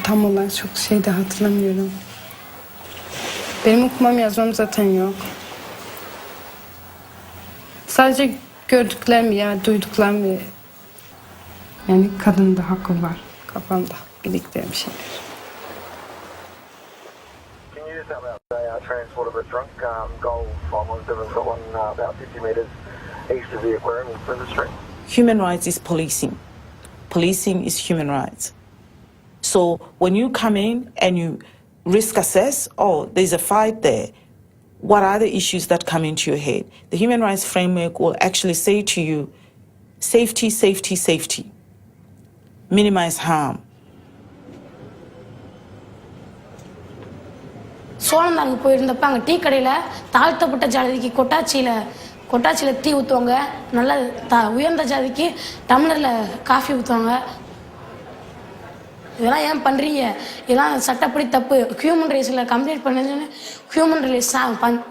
Tam olarak çok şey de hatırlamıyorum. Benim okumam yazmam zaten yok. Sadece gördüklerim ya duyduklarım yani kadının da hakkı var kafamda bildiklerim şeyler. Can you just tell me about transport of a drunk gold bombers that have got one about 50 metres east of the aquarium in Flinders Street? Human rights is policing. Policing is human rights. So when you come in and you risk assess, oh, there's a fight there, what are the issues that come into your head? The human rights framework will actually say to you, safety, safety, safety. Minimize harm. சோழந்தாங்க போயிருந்தப்ப அங்கே tea கடையில் தாழ்த்தப்பட்ட ஜாதிக்கு கொட்டாச்சியில் tea ஊற்றுவாங்க, நல்ல உயர்ந்த ஜாதிக்கு டம்ளரில் coffee ஊற்றுவாங்க. இதெல்லாம் ஏன் பண்ணுறீங்க? இதெல்லாம் சட்டப்படி தப்பு. ஹியூமன் ரைட்ஸில் கம்ப்ளைண்ட் பண்ணதுன்னு ஹியூமன் ரைட்ஸ்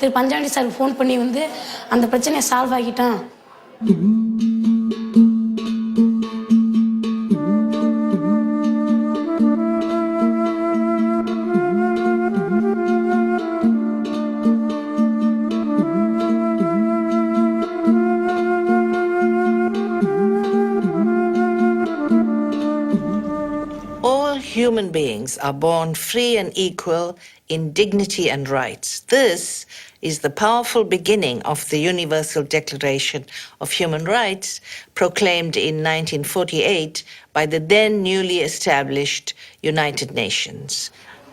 திரு பஞ்சாண்டி சார் ஃபோன் பண்ணி வந்து அந்த பிரச்சனையை சால்வ் ஆகிட்டான். Human beings are born free and equal in dignity and rights. This is the powerful beginning of the Universal Declaration of Human Rights, proclaimed in 1948 by the then newly established United Nations.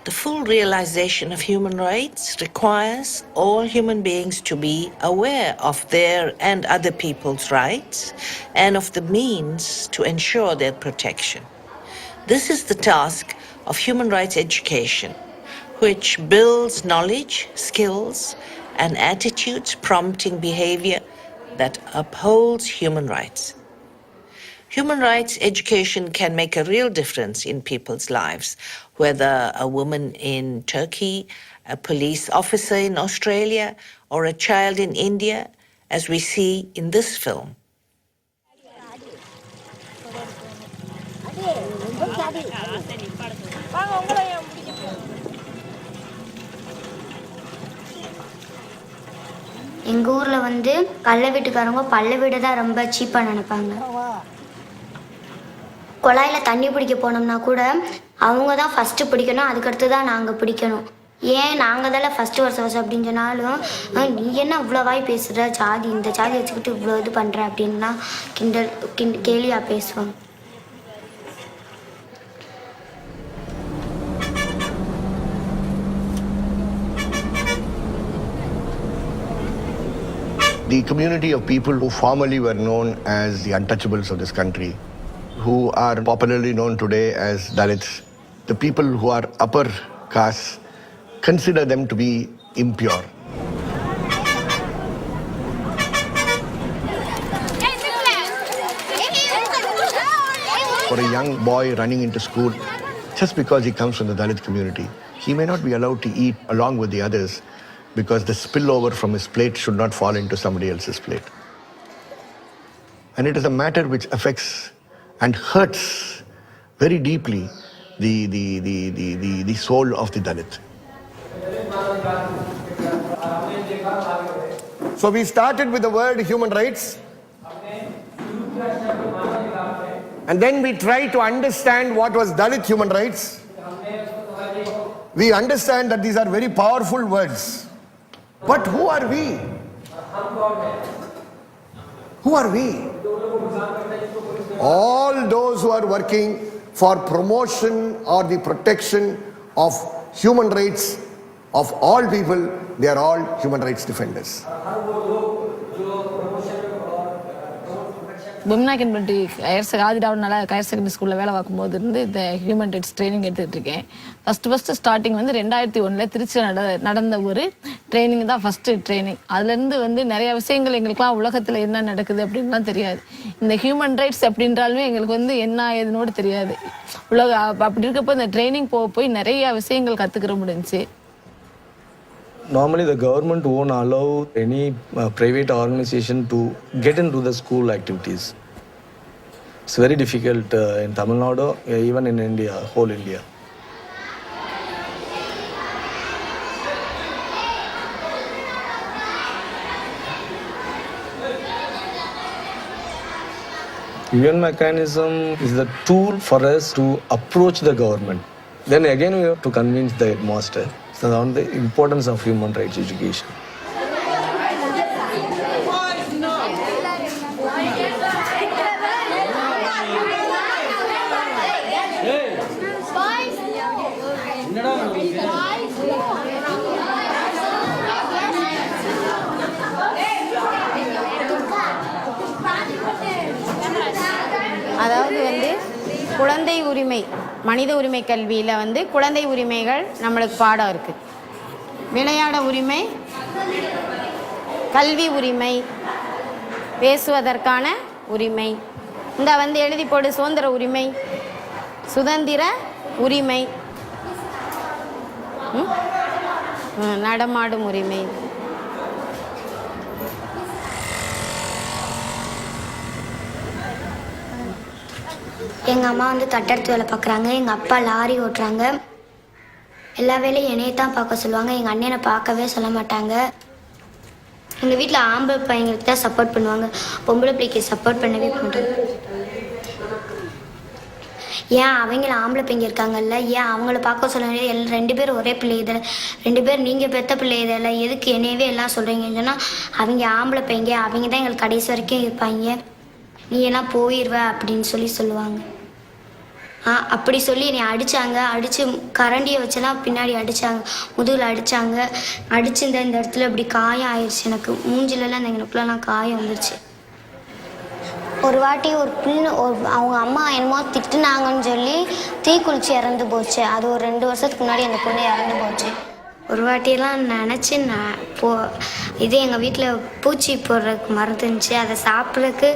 The full realization of human rights requires all human beings to be aware of their and other people's rights and of the means to ensure their protection. This is the task of human rights education, which builds knowledge, skills, and attitudes prompting behavior that upholds human rights. Human rights education can make a real difference in people's lives, whether a woman in Turkey, a police officer in Australia, or a child in India, as we see in this film. எங்கள் ஊரில் வந்து கள்ள வீட்டுக்காரங்க பல்ல வீடு தான் ரொம்ப சீப்பாக நினைப்பாங்க. குழாயில் தண்ணி பிடிக்க போனோம்னா கூட அவங்க தான் ஃபஸ்ட்டு பிடிக்கணும், அதுக்கடுத்து தான் நாங்கள் பிடிக்கணும். ஏன் நாங்கள் தானே ஃபஸ்ட்டு வருஷம் அப்படின்னு சொன்னாலும் நீ என்ன இவ்வளோ வாய் பேசுகிற, ஜாதி இந்த ஜாதி வச்சுக்கிட்டு இவ்வளோ இது பண்ணுற அப்படின்லாம் கேலியாக பேசுவாங்க. The community of people who formerly were known as the untouchables of this country, who are popularly known today as Dalits, the people who are upper caste, consider them to be impure. For a young boy running into school, just because he comes from the Dalit community, he may not be allowed to eat along with the others, because the spillover from his plate should not fall into somebody else's plate. And it is a matter which affects and hurts very deeply the soul of the Dalit. So we started with the word human rights, and then we tried to understand what was Dalit human rights. We understand that these are very powerful words. But who are we? Who are we? All those who are working for promotion or the protection of human rights of all people, they are all human rights defenders. விமனா community ஆதிராவனால higher secondary ஸ்கூலில் வேலை பார்க்கும்போது இருந்து இந்த human rights training எடுத்துகிட்டு இருக்கேன். First starting வந்து 2001 திருச்சியில் நடந்த ஒரு ட்ரைனிங் தான் ஃபஸ்ட்டு ட்ரைனிங். அதுலேருந்து வந்து நிறைய விஷயங்கள் எங்களுக்குலாம் உலகத்தில் என்ன நடக்குது அப்படின்லாம் தெரியாது. இந்த ஹியூமன் ரைட்ஸ் அப்படின்றாலுமே எங்களுக்கு வந்து என்ன ஏதுனோடு தெரியாது. அப்படி இருக்கப்போ இந்த ட்ரைனிங் போய் நிறைய விஷயங்கள் கற்றுக்கிற முடிஞ்சிச்சு. Normally, the government won't allow any private organization to get into the school activities. It's very difficult in Tamil Nadu, even in India, whole India. UN mechanism is the tool for us to approach the government. Then again we have to convince the headmaster on the importance of human rights education. அதாவது வந்து குழந்தை உரிமை மனித உரிமை கல்வியில் வந்து குழந்தை உரிமைகள் நம்மளுக்கு பாடம் இருக்குது. விளையாட உரிமை, கல்வி உரிமை, பேசுவதற்கான உரிமை, இந்த வந்து எழுதி போடு சுதந்திர உரிமை, சுதந்திர உரிமை, நடமாடும் உரிமை. எங்கள் அம்மா வந்து தட்டெடுத்து வேலை பார்க்குறாங்க, எங்கள் அப்பா லாரி ஓட்டுறாங்க. எல்லா வேலையும் என்னையை தான் பார்க்க சொல்லுவாங்க, எங்கள் அண்ணனை பார்க்கவே சொல்ல மாட்டாங்க. எங்கள் வீட்டில் ஆம்பளை பையங்களுக்கு தான் சப்போர்ட் பண்ணுவாங்க, பொம்பளை பிள்ளைக்கு சப்போர்ட் பண்ணவே மாட்டாங்க. ஏன் அவங்கள ஆம்பளை பையங்க இருக்காங்கல்ல, ஏன் அவங்கள பார்க்க சொல்ல வேண்டியது 2 பேரும் ஒரே பிள்ளை இதில் 2 பேர் நீங்கள் பெற்ற பிள்ளை இதில் எதுக்கு என்னையவே எல்லாம் சொல்கிறீங்கன்னு சொன்னால் அவங்க ஆம்பளை பையங்க, அவங்க தான் எங்களுக்கு கடைசி வரைக்கும் இருப்பாங்க, நீ எல்லாம் போயிடுவ அப்படின்னு சொல்லுவாங்க. அப்படி சொல்லி என்னை அடித்தாங்க. அடித்து கரண்டியை வச்செல்லாம் பின்னாடி அடித்தாங்க, முதுகில் அடித்தாங்க. அடித்து இந்த இடத்துல இப்படி காயம் ஆயிடுச்சு, எனக்கு மூஞ்சிலெல்லாம் இந்த எனக்குலாம் காயம் வந்துருச்சு. ஒரு வாட்டி ஒரு பிள்ளை அவங்க அம்மா என்னமோ திட்டுனாங்கன்னு சொல்லி தீக்குளிச்சு இறந்து போச்சு. அது ஒரு 2 வருஷத்துக்கு முன்னாடி அந்த பொண்ணு இறந்து போச்சு. ஒரு வாட்டியெல்லாம் நினச்சி இதே எங்கள் வீட்டில் பூச்சி போடுறதுக்கு மருந்து இருந்துச்சு, அதை சாப்பிட்றதுக்கு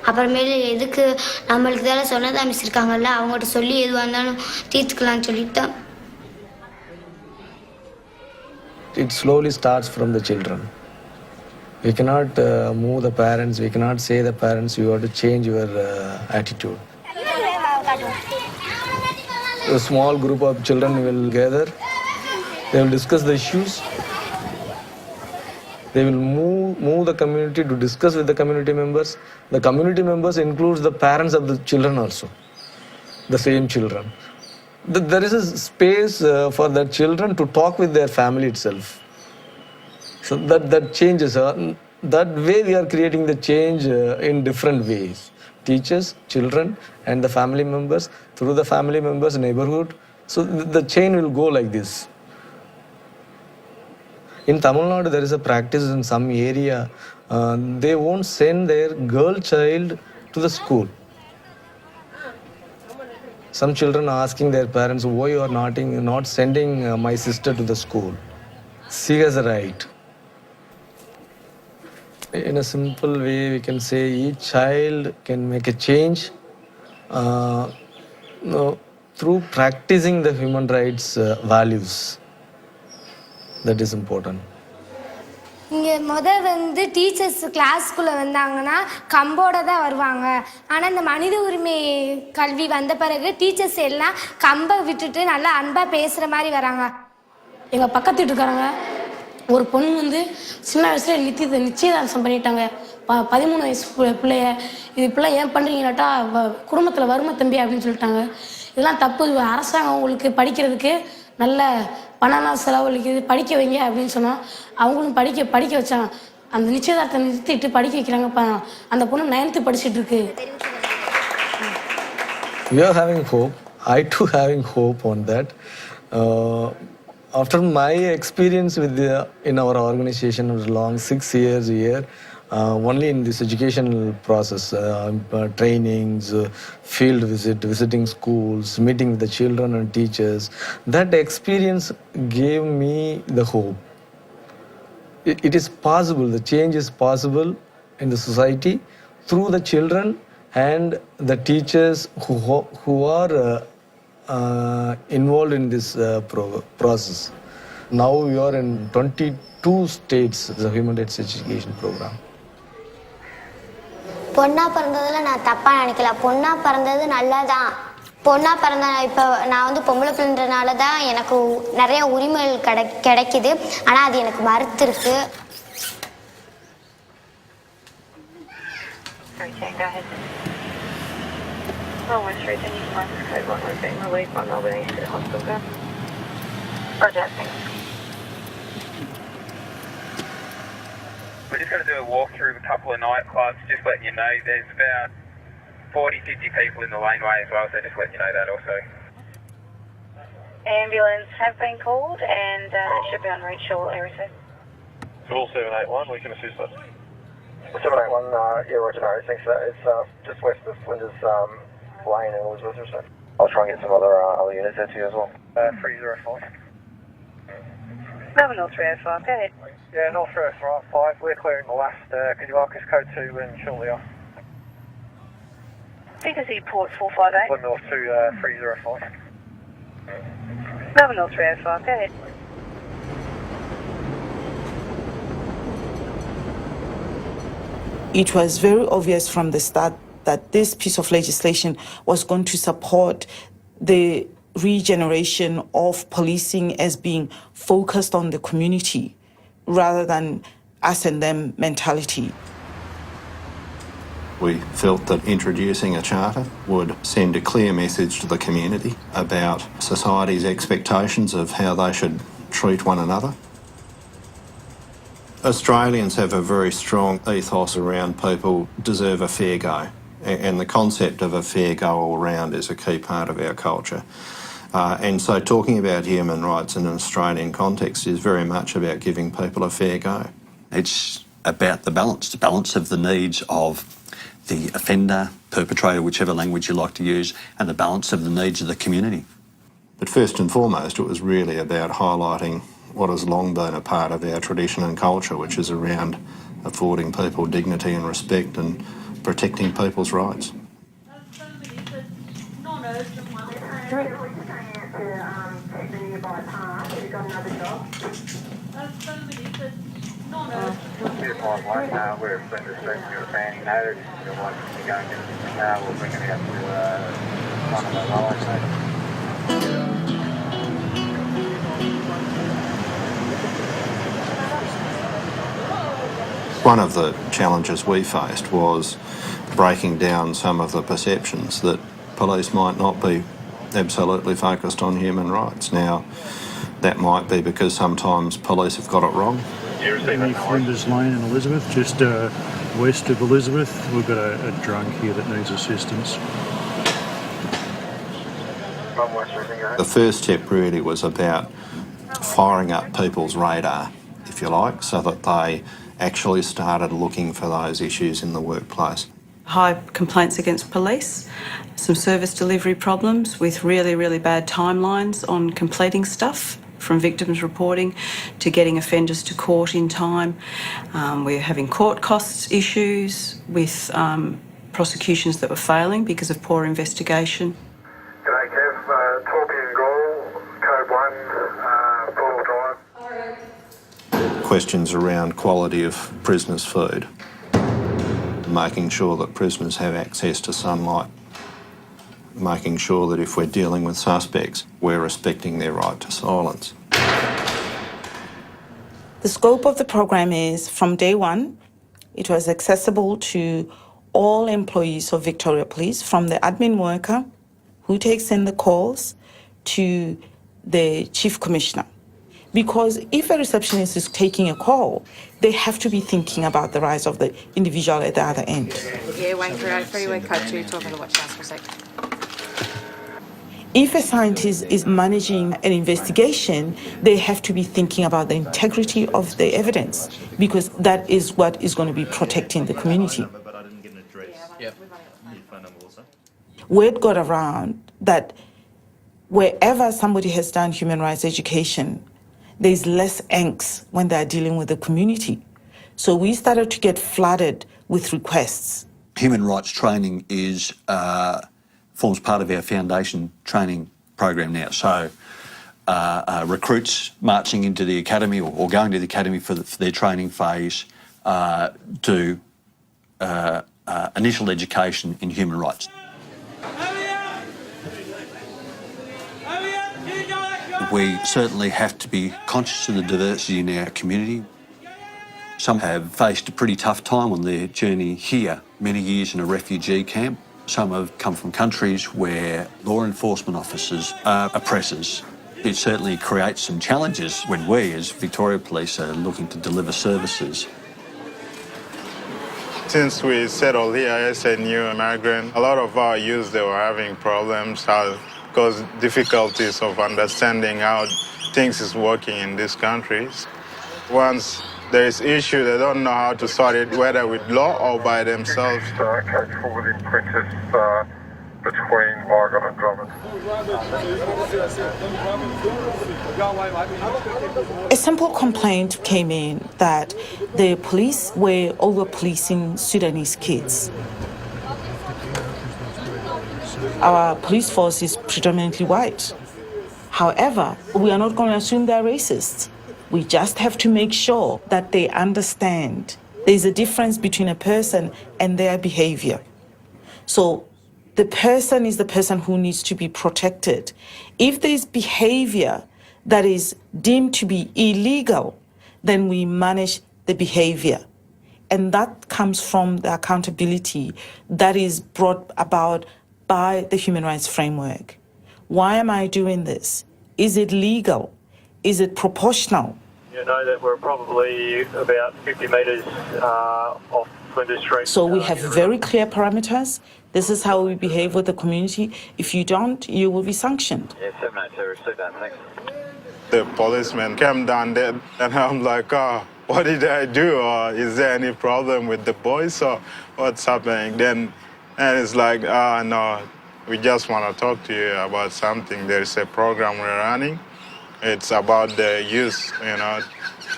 அப்புறமேலு எதுக்கு நம்மளுக்கு தானே சொன்னதாக அமைச்சிருக்காங்கல்ல, அவங்ககிட்ட சொல்லி எதுவாக இருந்தாலும் தீர்த்துக்கலான்னு சொல்லிட்டு தான். It slowly starts from the children. We cannot move the parents, we cannot say the parents, you have to change your attitude. A small group of children will gather, they will discuss the issues. They will move the community to discuss with the community members. The community members includes the parents of the children also, the same children. There is a space for the children to talk with their family itself. So that changes. That way we are creating the change in different ways. Teachers, children and the family members, through the family members, neighborhood. So the chain will go like this. In Tamil Nadu, there is a practice in some area, they won't send their girl child to the school. Some children are asking their parents, why you are not sending my sister to the school? She has a right. In a simple way, we can say each child can make a change through practicing the human rights values. That is important. இங்கே வந்து teachers கிளாஸ்க்குள்ளே வந்தாங்கன்னா கம்போட தான் வருவாங்க. ஆனால் இந்த மனித உரிமை கல்வி வந்த பிறகு டீச்சர்ஸ் எல்லாம் கம்பை விட்டுட்டு நல்லா அன்பாக பேசுகிற மாதிரி வராங்க. எங்கள் பக்கத்து வீட்டுக்காரங்க ஒரு பொண்ணு வந்து சின்ன வயசுல நிச்சயதார்த்தம் பண்ணிட்டாங்க. 13 வயசு பிள்ளைய. இது பிள்ளை ஏன் பண்ணுறீங்கன்னாட்டா குடும்பத்தில் வரும தம்பி அப்படின்னு சொல்லிட்டாங்க. இதெல்லாம் தப்பு, அரசாங்கம் உங்களுக்கு படிக்கிறதுக்கு நல்ல பணம்லாம் செலவழிக்குது, படிக்க வைங்க அப்படின்னு சொன்னோம். அவங்களும் படிக்க வச்சாங்க. அந்த நிச்சயதார்த்தம் நிறுத்திட்டு படிக்க வைக்கிறாங்க. அந்த பொண்ணு 9th படிச்சுட்டு இருக்கு. We are having hope. I too having hope on that. After my experience in our organization was long 6 years here, only in this educational process, trainings, field visiting schools, meeting with the children and teachers, that experience gave me the hope. It is possible, the change is possible in the society through the children and the teachers who are involved in this process. Now we are in 22 states, the human rights education program. பொண்ணா பிறந்ததில் நான் தப்பாக நினைக்கல. பொண்ணா பிறந்தது நல்லதான். பொண்ணா பிறந்த இப்போ நான் வந்து பொம்பளை பிள்ளைன்றனால தான் எனக்கு நிறைய உரிமைகள் கிடைக்குது. ஆனால் அது எனக்கு மறுத்துருக்கு. Okay, go ahead. Long West Street, any license code 1 was being relieved by Melbourne East to the hospital ground. Roger, thanks. We're just going to do a walkthrough of a couple of nightclubs, just letting you know there's about 40, 50 people in the laneway as well, so just letting you know that also. Ambulance have been called and should be on route short area. So all 781, we can assist us. 781, yeah, Roger, no, thanks for that. It's just west of Flinders Lane and Elizabeth, so I'll try and get some other units there to you as well. 305. Melbourne North 305, go ahead. Yeah, North 305, we're clearing the last. Could you mark us code 2 and shortly off? Vickersy Port 458. Melbourne North 305. Melbourne North 305, go ahead. It was very obvious from the start that this piece of legislation was going to support the regeneration of policing as being focused on the community rather than us and them mentality. We felt that introducing a charter would send a clear message to the community about society's expectations of how they should treat one another. Australians have a very strong ethos around people deserve a fair go, and the concept of a fair go all round is a key part of our culture. And so talking about human rights in an Australian context is very much about giving people a fair go. It's about the balance of the needs of the offender, perpetrator, whichever language you like to use, and the balance of the needs of the community. But first and foremost, it was really about highlighting what has long been a part of our tradition and culture, which is around affording people dignity and respect and protecting people's rights. We're Flinders Street, you're a fan, noted. You're welcome to go and get it now. We'll bring it out to one of the lower stations. One of the challenges we faced was breaking down some of the perceptions that police might not be absolutely focused on human rights. Now, that might be because sometimes police have got it wrong. Flinders Lane and Elizabeth, just west of Elizabeth. We've got a drunk here that needs assistance. The first step really was about firing up people's radar, if you like, so that they actually started looking for those issues in the workplace. High complaints against police, some service delivery problems with really, really bad timelines on completing stuff, from victims reporting to getting offenders to court in time. We're having court costs issues with prosecutions that were failing because of poor investigation. G'day Kev, Torpy and Gall, code 1, four-wheel drive. Questions around quality of prisoners' food, making sure that prisoners have access to sunlight, making sure that if we're dealing with suspects, we're respecting their right to silence. The scope of the program is, from day one, it was accessible to all employees of Victoria Police, from the admin worker who takes in the calls to the Chief Commissioner. Because if a receptionist is taking a call, they have to be thinking about the rights of the individual at the other end. Yeah, wait for it. Freeway code 2, talking to the watch house for a sec. If a scientist is managing an investigation, they have to be thinking about the integrity of the evidence, because that is what is going to be protecting the community. Word got around that wherever somebody has done human rights education, there's less angst when they're dealing with the community. So we started to get flooded with requests. Human rights training is forms part of our foundation training program now. So recruits marching into the academy or going to the academy for their training phase do initial education in human rights. We certainly have to be conscious of the diversity in our community. Some have faced a pretty tough time on their journey here many years in a refugee camp. Some have come from countries where law enforcement officers are oppressors. It certainly creates some challenges when we, as Victoria Police, are looking to deliver services. Since we settled here as a new immigrant, a lot of our youth, they were having problems, because difficulties of understanding how things is working in these countries. Once there is issue, they don't know how to sort it, whether with law or by themselves. Coach forwarding Princess between Oregon and Drummond. A simple complaint came in that the police were over-policing Sudanese kids. Our police force is predominantly white. However, we are not going to assume they're racist. We just have to make sure that they understand there's a difference between a person and their behavior. So the person is the person who needs to be protected. If there's behavior that is deemed to be illegal, then we manage the behavior. And that comes from the accountability that is brought about by the human rights framework. Why am I doing this? Is it legal? Is it proportional? You know that we're probably about 50 metres off Flinders Street. So we have very clear parameters. This is how we behave with the community. If you don't, you will be sanctioned. Yeah, 782, receive that, thanks. The policeman came down there, and I'm like, oh, what did I do? Or is there any problem with the boys, or what's happening? And it's like, no, we just want to talk to you about something. There's a program we're running. It's about the youth,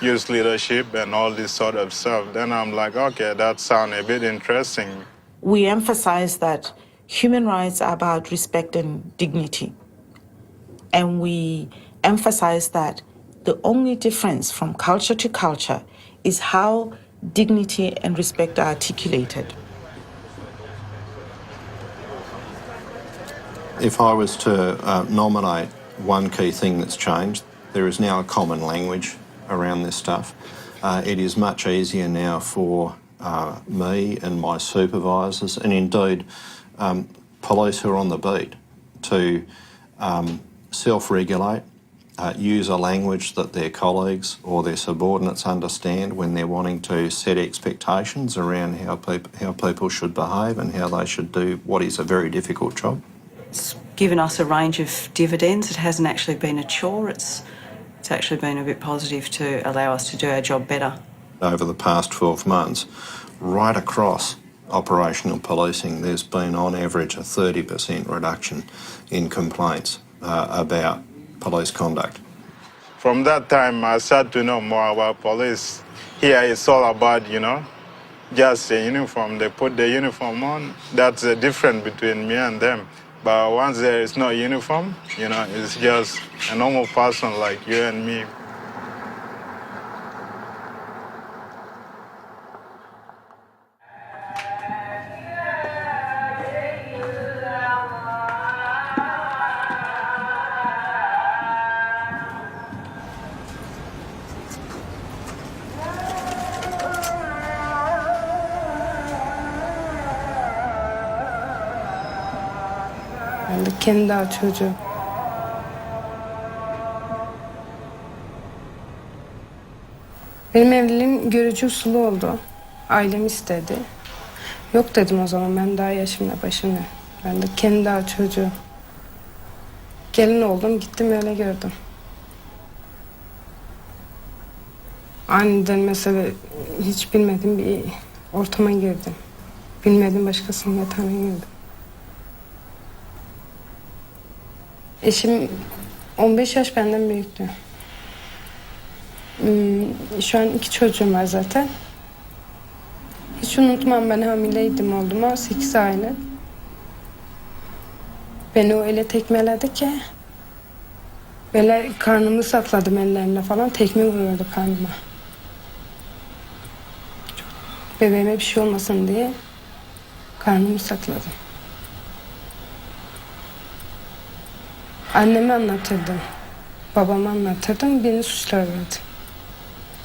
youth leadership and all this sort of stuff. Then I'm like, okay, that sounds a bit interesting. We emphasize that human rights are about respect and dignity. And we emphasize that the only difference from culture to culture is how dignity and respect are articulated. If I was to nominate one key thing that's changed, there is now a common language around this stuff. It is much easier now for me and my supervisors, and indeed police who are on the beat, to self-regulate, use a language that their colleagues or their subordinates understand when they're wanting to set expectations around how people should behave and how they should do what is a very difficult job. It's given us a range of dividends. It hasn't actually been a chore. It's actually been a bit positive to allow us to do our job better. Over the past 12 months, right across operational policing, there's been on average a 30% reduction in complaints about police conduct. From that time, I started to know more about police. Here it's all about, just the uniform. They put the uniform on. That's the difference between me and them. But once there is no uniform, it's just a normal person like you and me. Ben de kendi çocuğu. Benim evliliğim görücü usulü oldu. Ailem istedi. Yok dedim o zaman, ben daha yaşımda başımda. Ben de kendi çocuğu. Gelin oldum, gittim öyle gördüm. Aniden mesela hiç bilmediğim bir ortama girdim. Bilmediğim başkasının yatağına girdim. Eşim 15 yaş benden büyüktü. Şu an 2 çocuğum var zaten. Hiç unutmam, ben hamileydim olduğuma 8 aylık. Beni öyle tekmeledi ki, böyle karnımı sakladım ellerine falan, tekme vuruyordu karnıma. Bebeğime bir şey olmasın diye karnımı sakladım. Anneme anlatırdım, babama anlatırdım, beni suçlarlardı.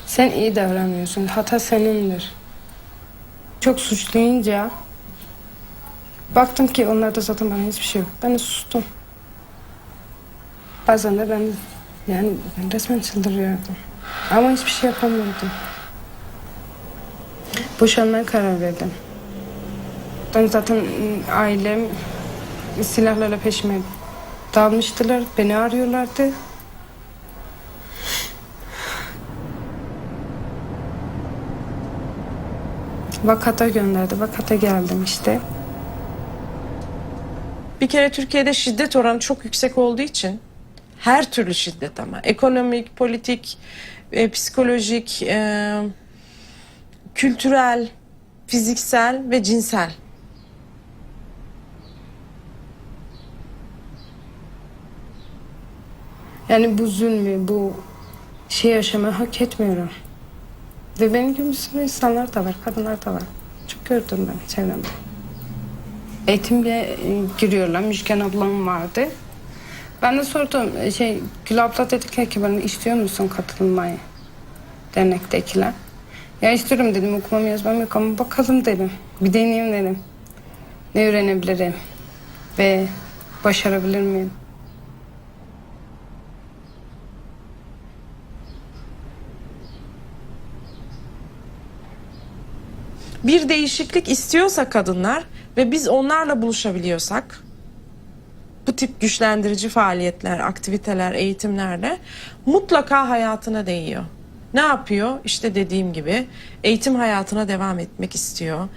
Sen iyi davranmıyorsun, hata senindir. Çok suçlayınca Baktım ki onlarda zaten bana hiçbir şey yok. Ben de sustum. Bazen de ben resmen çıldırıyordum. Ama hiçbir şey yapamıyordum. Boşanmaya karar verdim. Ben zaten ailem silahlarla peşime dalmıştılar. Beni arıyorlardı. Vakata gönderdi. Vakata geldim işte. Bir kere Türkiye'de şiddet oranı çok yüksek olduğu için her türlü şiddet ama ekonomik, politik, psikolojik, kültürel, fiziksel ve cinsel. Yani bu zulmü, bu yaşamayı hak etmiyorum. Ve benim gibi bir sürü insanlar da var, kadınlar da var. Çok gördüm ben çevremde. Eğitimle giriyorlar. Müjgan ablam vardı. Ben de sordum. Gül abla dedi ki bana istiyor musun katılmayı? Dernektekiler. Ya istiyorum dedim. Okumam yazmam yok ama bakalım dedim. Bir deneyeyim dedim. Ne öğrenebilirim? Ve başarabilir miyim? Bir değişiklik istiyorsa kadınlar ve biz onlarla buluşabiliyorsak bu tip güçlendirici faaliyetler, aktiviteler, eğitimlerle mutlaka hayatına değiyor. Ne yapıyor? İşte dediğim gibi eğitim hayatına devam etmek istiyor.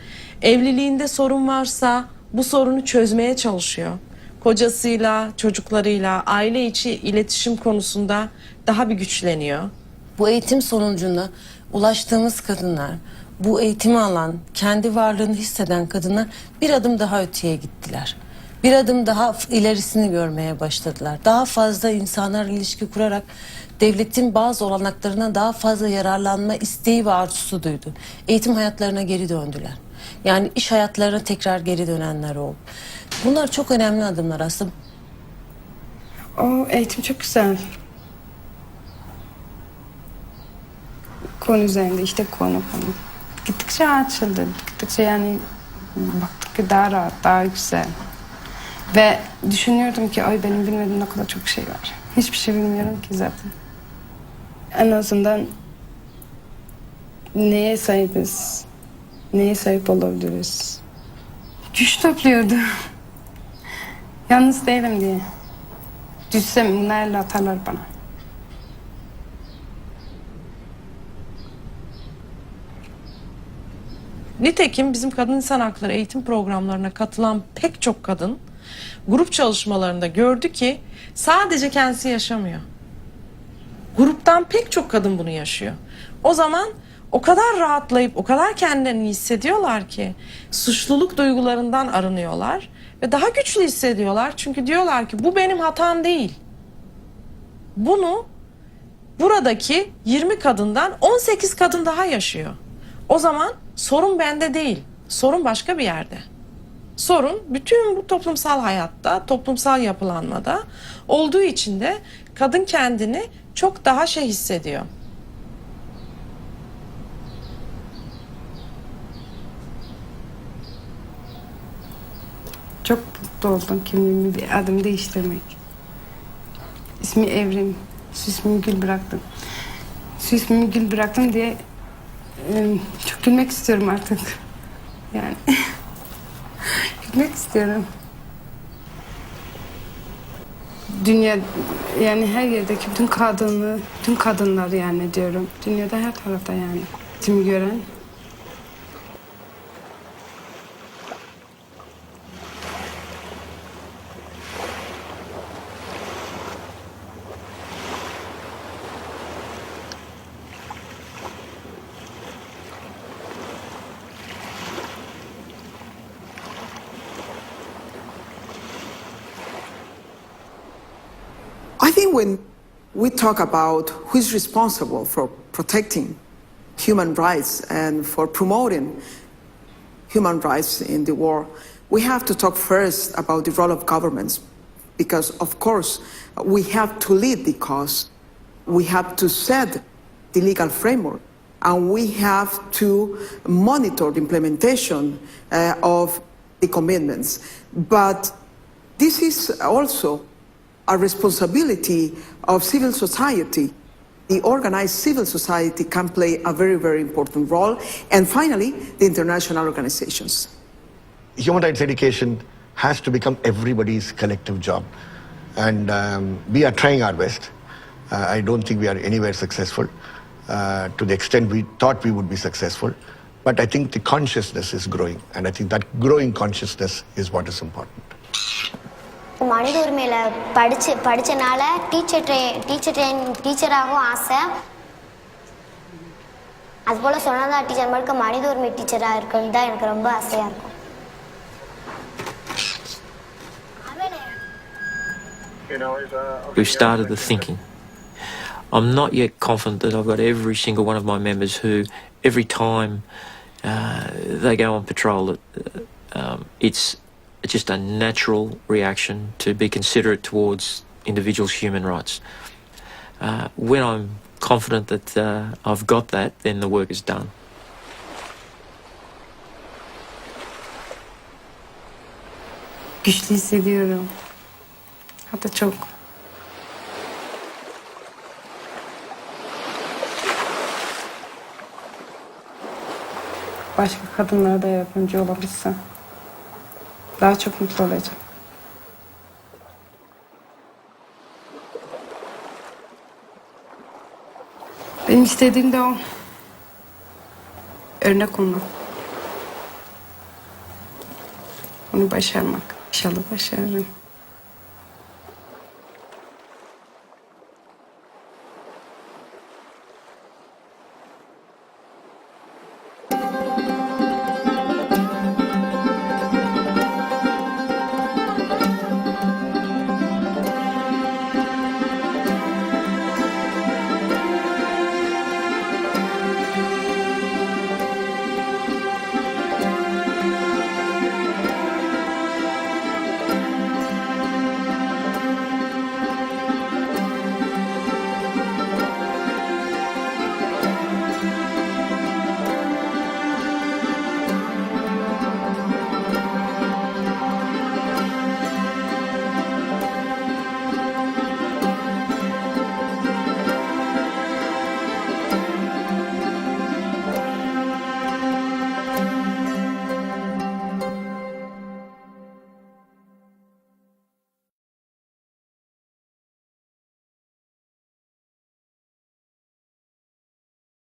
Evliliğinde sorun varsa bu sorunu çözmeye çalışıyor. Kocasıyla, çocuklarıyla, aile içi iletişim konusunda daha bir güçleniyor. Bu eğitim sonucunda ulaştığımız kadınlar, bu eğitimi alan, kendi varlığını hisseden kadınlar bir adım daha öteye gittiler. Bir adım daha ilerisini görmeye başladılar. Daha fazla insanlarla ilişki kurarak devletin bazı olanaklarına daha fazla yararlanma isteği ve arzusu duydu. Eğitim hayatlarına geri döndüler. Yani iş hayatlarına tekrar geri dönenler oldu. Bunlar çok önemli adımlar aslında. O eğitim çok güzel. Konu üzerinde işte konu. Gittikçe açıldı. Gittikçe baktık ki daha rahat, daha güzel. Ve düşünüyordum ki ay benim bilmediğim ne kadar çok şey var. Hiçbir şey bilmiyorum ki zaten. En azından neye sahibiz? Neye sahip olabiliriz? Güç topluyordu. Yalnız değilim diye. Düşsem bunu elle atarlar bana. Nitekim bizim kadın insan hakları eğitim programlarına katılan pek çok kadın grup çalışmalarında gördü ki sadece kendisi yaşamıyor. Gruptan pek çok kadın bunu yaşıyor. O zaman o kadar rahatlayıp o kadar kendilerini hissediyorlar ki suçluluk duygularından arınıyorlar ve daha güçlü hissediyorlar. Çünkü diyorlar ki bu benim hatam değil. Bunu buradaki 20 kadından 18 kadın daha yaşıyor. O zaman sorun bende değil, sorun başka bir yerde. Sorun bütün bu toplumsal hayatta, toplumsal yapılanmada olduğu için de kadın kendini çok daha hissediyor. Çok mutlu oldum kimliğimi bir adım değiştirmek. İsmi Evrim, ismimi Gül bıraktım. Şu ismimi Gül bıraktım diye çok gülmek istiyorum artık. Yani gülmek istiyorum. Dünya her yerdeki bütün kadınlar diyorum. Dünyada her tarafta Tüm gören. I think when we talk about who is responsible for protecting human rights and for promoting human rights in the world, we have to talk first about the role of governments, because of course we have to lead the cause, we have to set the legal framework, and we have to monitor the implementation of the commitments. But this is also a responsibility of civil society. The organized civil society can play a very, very important role. And finally, the international organizations. Human rights education has to become everybody's collective job. And we are trying our best. I don't think we are anywhere successful to the extent we thought we would be successful. But I think the consciousness is growing. And I think that growing consciousness is what is important. மனித உரிமையில் படித்தனால டீச்சராகவும் ஆசை. அதுபோல் சொன்னதா teacher மாதிரி மனித உரிமை டீச்சராக இருக்குன்னு தான் எனக்கு ரொம்ப ஆசையாக இருக்கும். We've started the thinking. I'm not yet confident that I've got every single one of my members who, every time they go on patrol, it's just a natural reaction to be considerate towards individuals' human rights. When I'm confident that I've got that, then the work is done. Güçlü hissediyorum. Hatta çok. Başka kadınlara da yardımcı olabilsem daha çok mutlu olacağım. Benim istediğim de o. Örnek olmak. Onu başarmak. İnşallah başarırım.